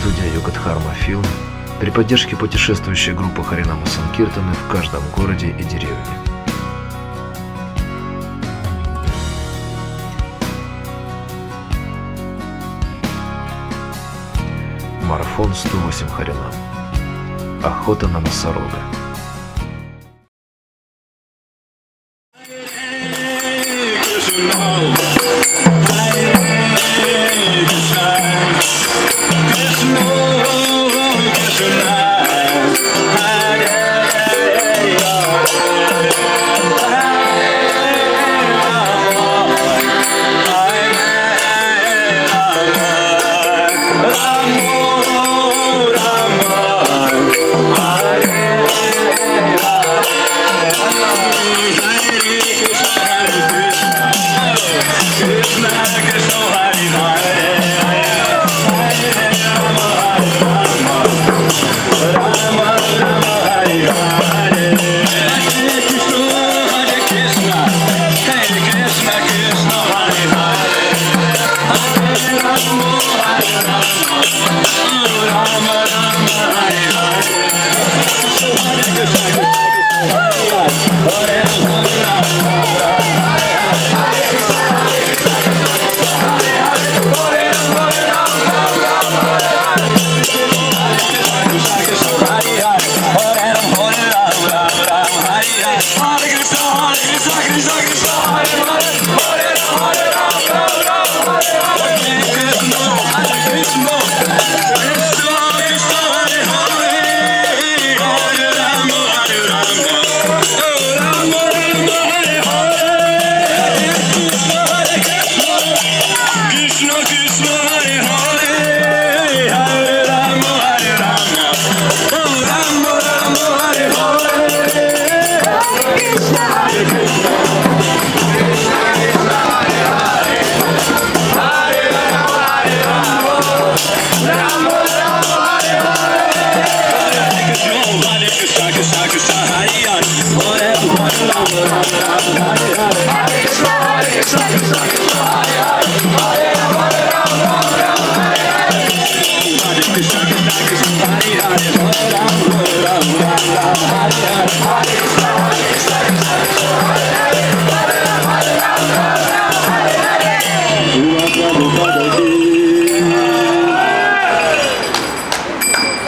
Студия Йога-Дхарма Фильм при поддержке путешествующей группы Харинама Санкиртаны в каждом городе и деревне. Марафон 108 Харинам. Охота на носорога.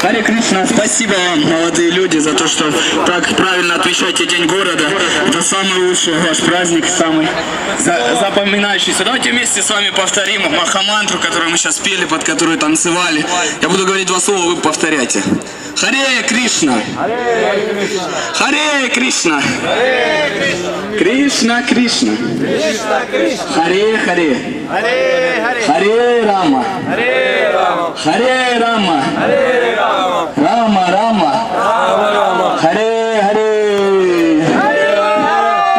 Харе Кришна, спасибо вам, молодые люди, за то, что так правильно отмечаете День города. Это самый лучший ваш праздник, самый запоминающийся. Давайте вместе с вами повторим Махамантру, которую мы сейчас пели, под которую танцевали. Я буду говорить два слова, вы повторяйте. Харе Кришна! Харе Кришна! Кришна Кришна! Харе Харе! Харе Рама! Харе Рама! Рама Рама! Харе Харе!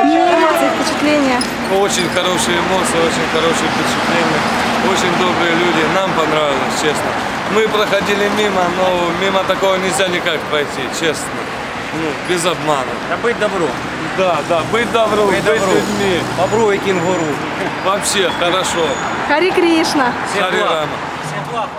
Эмоции, впечатления. Очень хорошие эмоции, очень хорошие впечатления. Очень добрые люди. Нам понравилось, честно. Мы проходили мимо, но мимо такого нельзя никак пройти, честно. Ну, без обмана. Да быть добру. Да, быть добру, быть людьми. Бобру и кенгуру. Вообще хорошо. Харе Кришна. Харе Рама. Всем благ.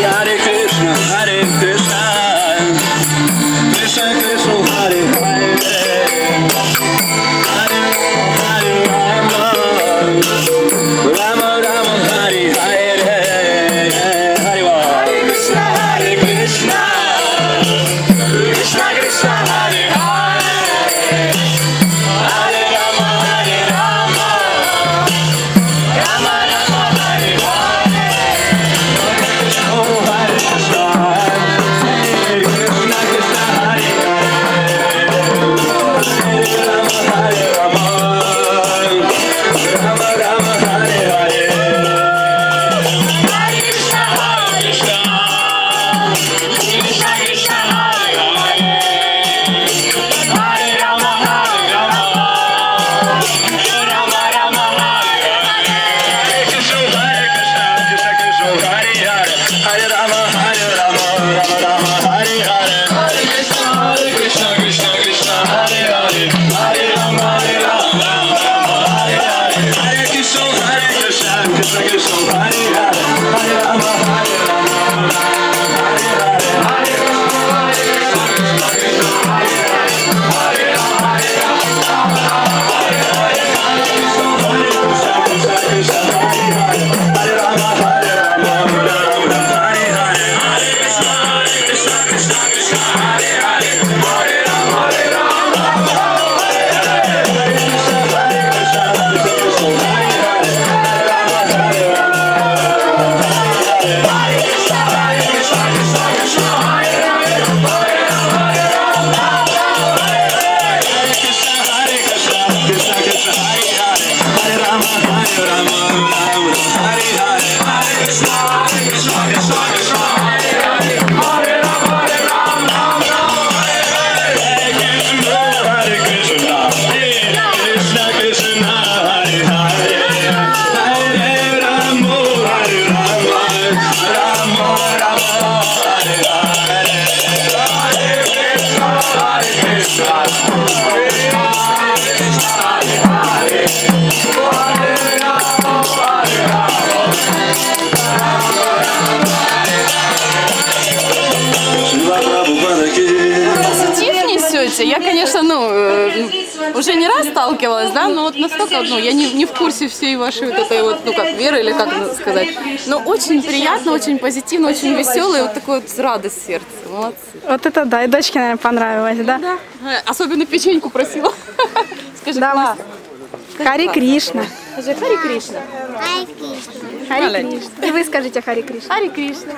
Hare Krishna, Krishna Krishna, Hare Hare, Hare Rama, Rama Rama, Hare Hare, Hare Krishna, Krishna Krishna, Hare Hare, Hare Rama, Rama Rama, Hare Hare. Oh, Hare Krishna, Krishna Krishna, Hare Hare, Hare Rama, Rama Rama, Hare Hare. Hare Krishna, Krishna Krishna, Hare Hare, Hare Rama, Rama Rama, Hare Hare. Hare Krishna, Krishna Krishna, Hare Hare, Hare Rama, Rama Rama, Hare Hare. Hare Krishna, Krishna Krishna, Hare Hare, Hare Rama, Rama Rama, Hare Hare. Hare Krishna, Krishna Krishna, Hare Hare, Hare Rama, Hare Я, конечно, уже не раз сталкивалась, да, но вот настолько, я не в курсе всей вашей вот этой вот, веры или как сказать. Но очень приятно, очень позитивно, очень весело и вот такой вот радость в сердце. Молодцы. Вот это да, и дочке, наверное, понравилось, да? Да. Особенно печеньку просила. Скажи, да, Харе Кришна. Скажи, Харе Кришна. Харе Кришна. И вы скажите Харе Кришна. Харе Кришна.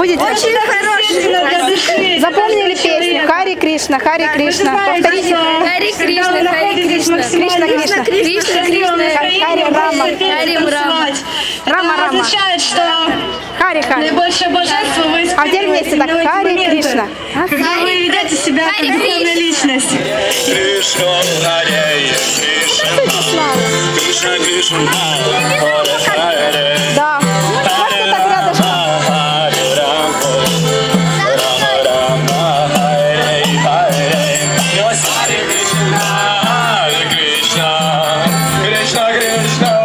Будете? Очень хороший. Запомнили песню? Хари Кришна, Хари Кришна. Повторите. Хари Кришна, Хари Кришна. Кришна, Кришна. Кришна, Кришна. Хари Рама. Хари Рама. Рама, Рама. Означает, что Хари, Хари. наибольшее божество вы А теперь вместе так. Хари Кришна. Вы ведете себя как духовная личность. Кришна, Харе, Кришна, Кришна, Кришна, Да. Просто так рядышком.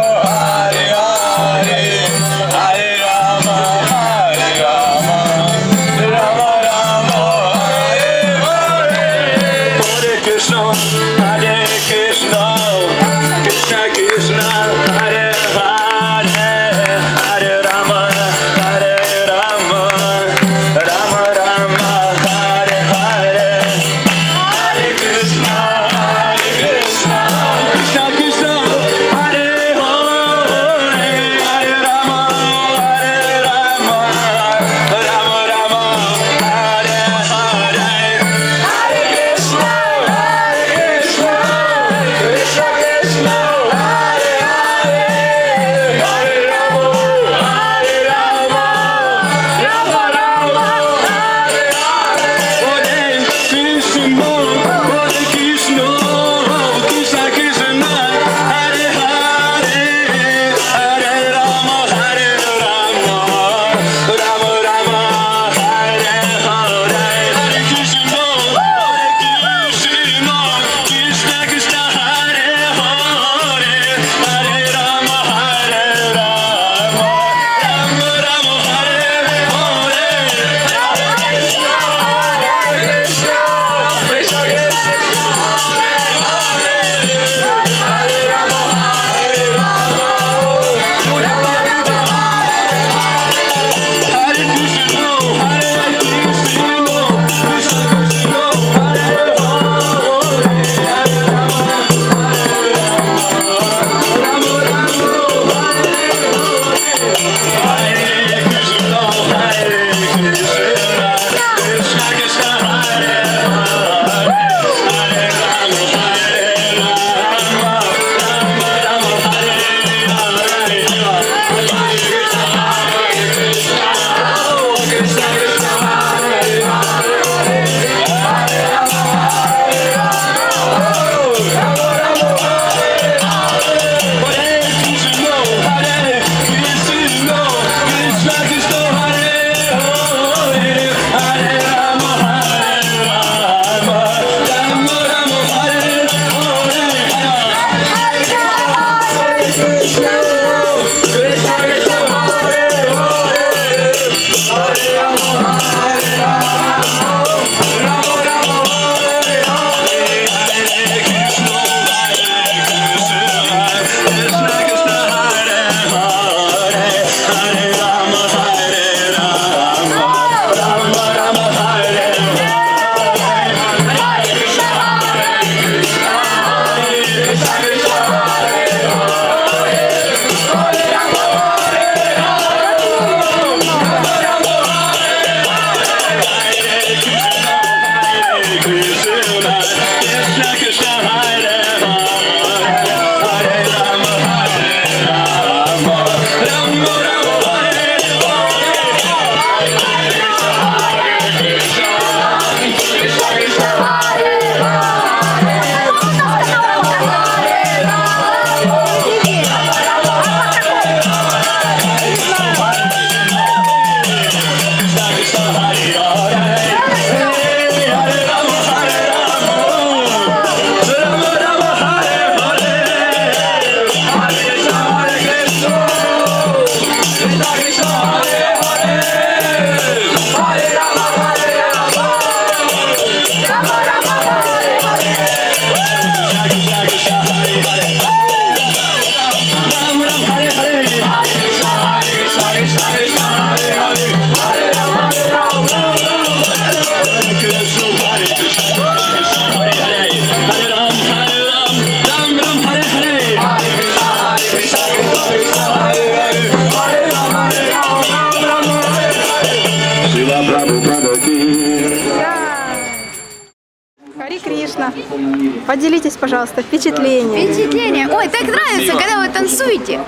Поделитесь, пожалуйста, впечатлениями. Впечатление. Ой, так нравится, когда вы танцуете.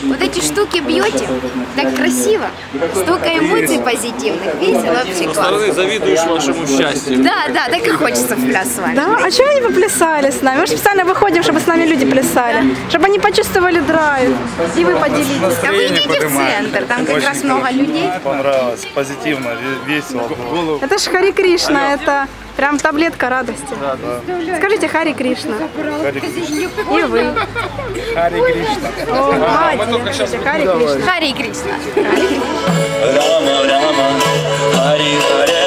Вот эти штуки бьете, так красиво, столько эмоций позитивных, весело, вообще классно. Завидуешь вашему счастью. Да, да, так и хочется в пляс с вами. Да? А чего они поплясали с нами? Мы же специально выходим, чтобы с нами люди плясали. Чтобы они почувствовали драйв. И вы поделитесь. А вы идите в центр, там как раз много людей. Понравилось, позитивно, весело. Это ж Хари Кришна, это прям таблетка радости. Да, да. Скажите Хари Кришна. Хари Кришна. И вы. Хари Кришна. О, молодец. Хари Кришна. Хари Кришна. Рама, Рама, Хари Харе.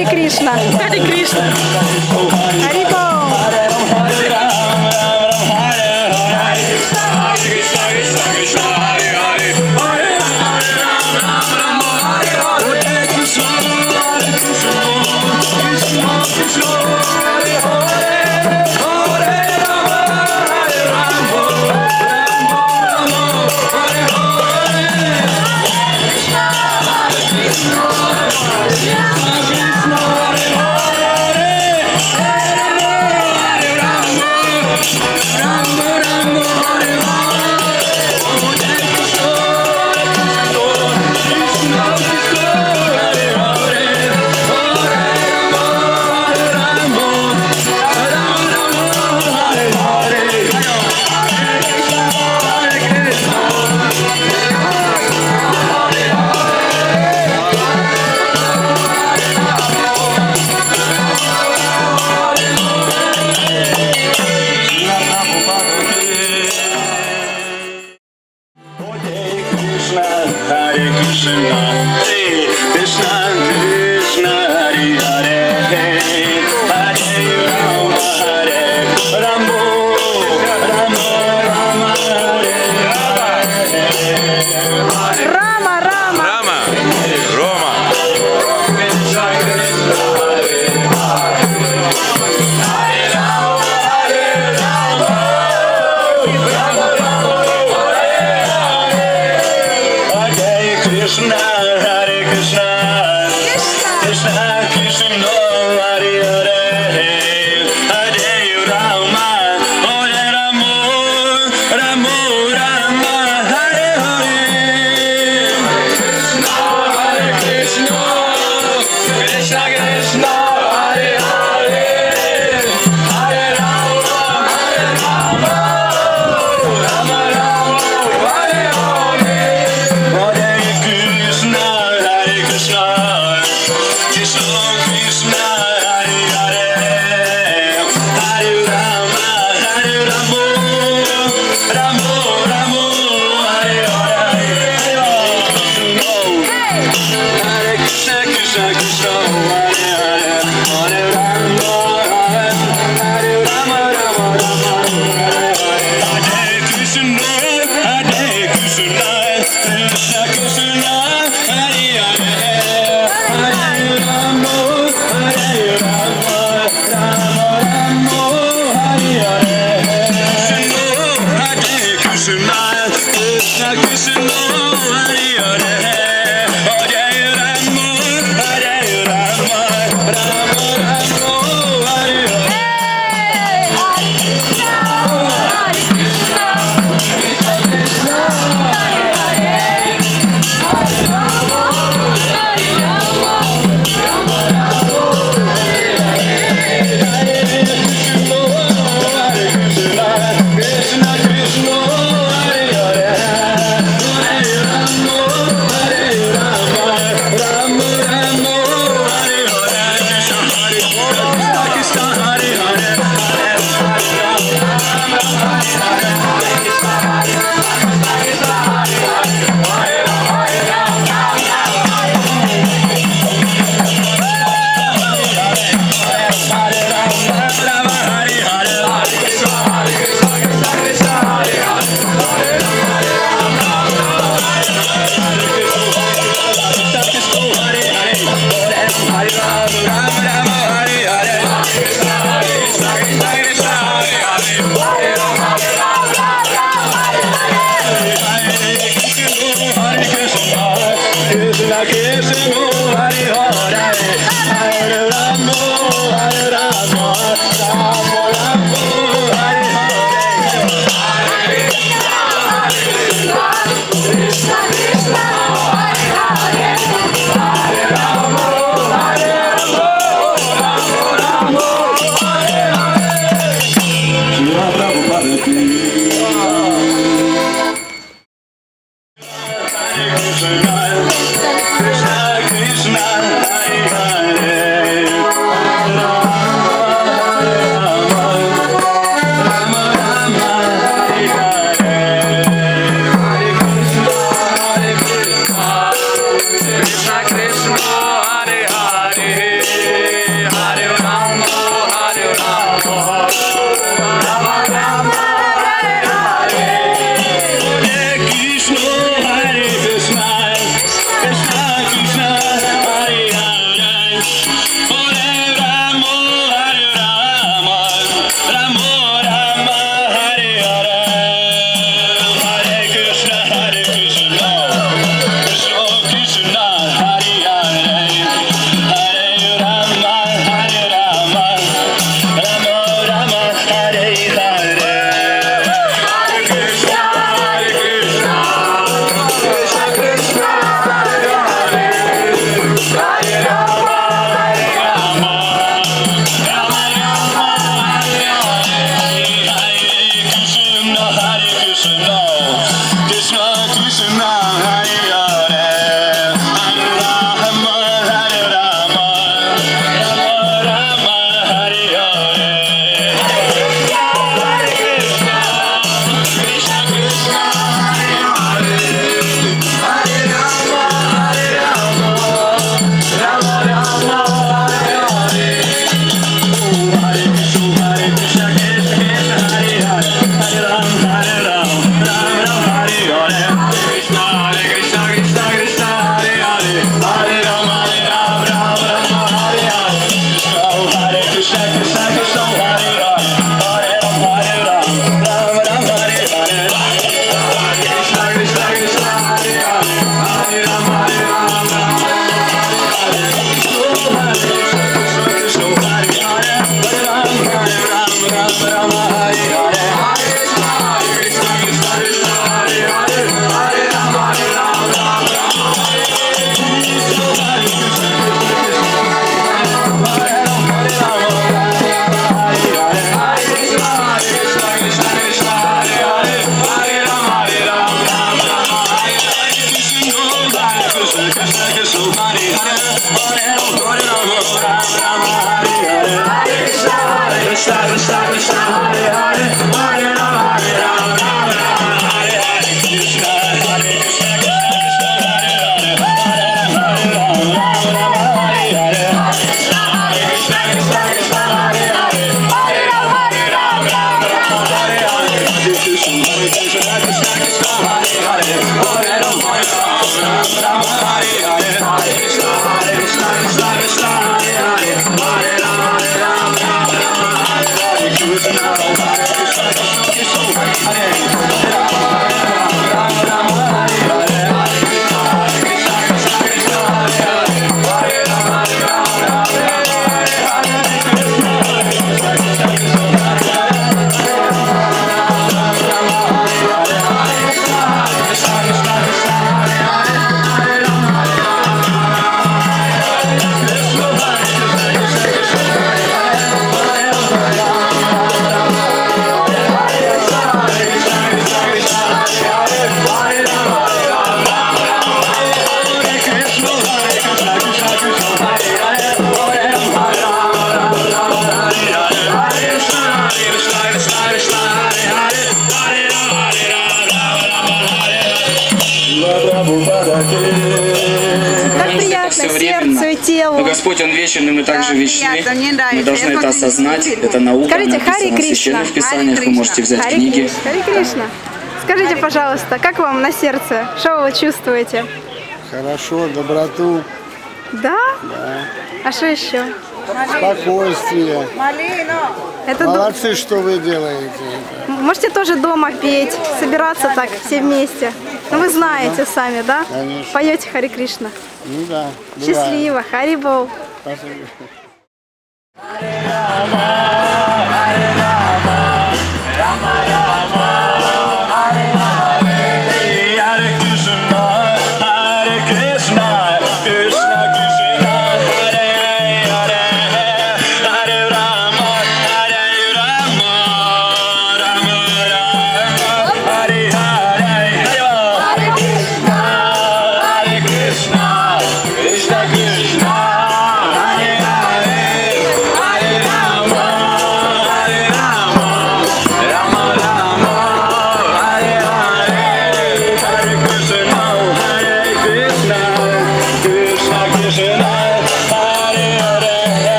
Хари Кришна. Хари Кришна. Харибол. Krishna Krishna Hare Hare Господь, Он вечен, и мы также вечны. мне нравится. Мы должны это осознать. Это наука, Скажите, написано Хари в Кришна. священных писаниях. Вы можете взять Хари книги. Хари Кришна. Скажите, пожалуйста, как вам на сердце? Что вы чувствуете? Хорошо, доброту. Да? Да. А что еще? Спокойствие. Это Молодцы, что вы делаете. Можете тоже дома петь, собираться так все вместе. Ну вы знаете сами, да? Конечно. Поете Хари Кришна. Ну да. Счастливо, Хари Бол. Спасибо.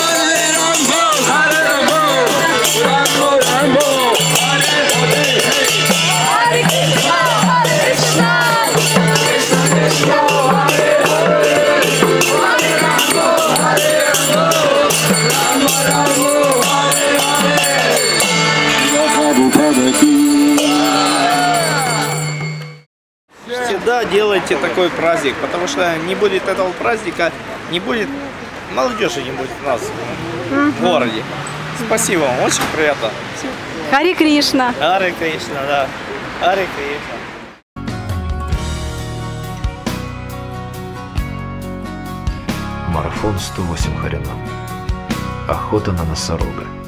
Hare Да, делайте такой праздник, потому что не будет этого праздника, не будет молодежи, не будет у нас в городе. Спасибо вам, очень приятно. Харе Кришна. Харе Кришна, да. Харе Кришна. Марафон 108 Харинам. Охота на носорога.